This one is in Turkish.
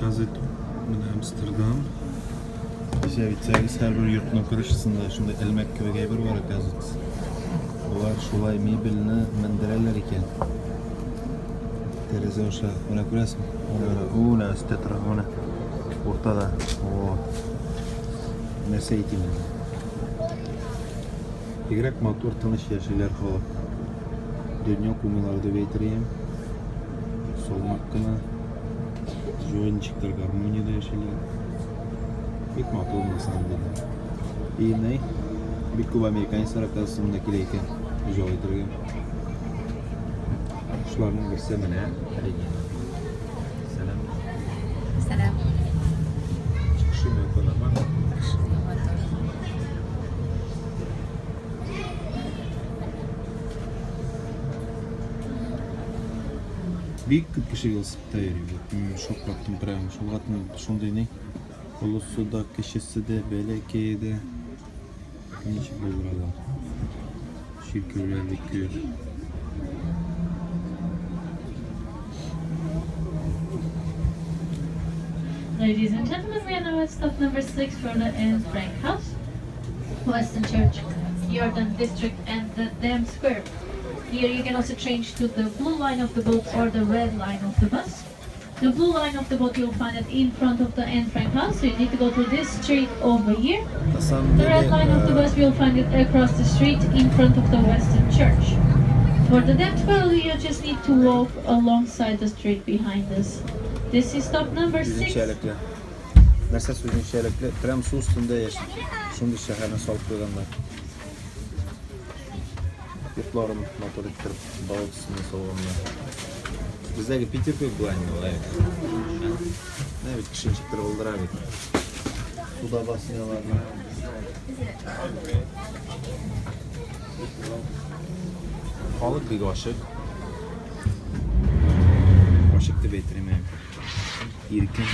Gazet Amsterdam. İşte bitsegiz her bir yurtun kırışısında şunda elmek köye bir var gazet. Olar şulay mebelini mendereler iken. Tereze oşa ona kurasın. Ona stetra ona. Ortada. O. Nese eğitim. İgrek motor tanış yaşaylar falan. Dünya kumalarda beytireyim. Solmak kına. Joyinçikler harmoniyada yaşaylar. Bir motor olmasın dedim. İyi ne? Bir Kuba Amerikan sarakasındaki leyken. Joyinçikler. Şularının bir semene. Selam. Selam. Çıkışı mı yok ama? Bir kıt kişi gelsin tayarıyor. Şok baktım prayım. Şok baktım şunday ne? Olusu da kişisi de belki de niçin olur Allah. Şirkürler bitiyor. Ladies and gentlemen, we are now at stop number 6 for the Anne Frank House, Western Church, Jordan District, and the Dam Square. Here you can also change to the blue line of the boat or the red line of the bus. The blue line of the boat you'll find it in front of the Anne Frank House, so you need to go through this street over here. The red line of the bus you'll find it across the street in front of the Western Church. For the Dam Square, you just need to walk alongside the street behind us. This is stop number 6. Çeyrekli. Nerse suyun çeyrekli. Tram su üstünde yaşır. Şimdi şehirine salıp koyganlar. Yurtlarım motor ittirip balık üstünde soğuğunlar. Bizdeki Peterburg bu aynı olay. Ne bir kışın çıktır oldur abi. Suda basınıyorlar. Balık bir kaşık. Kaşık da betireyim. İrkin.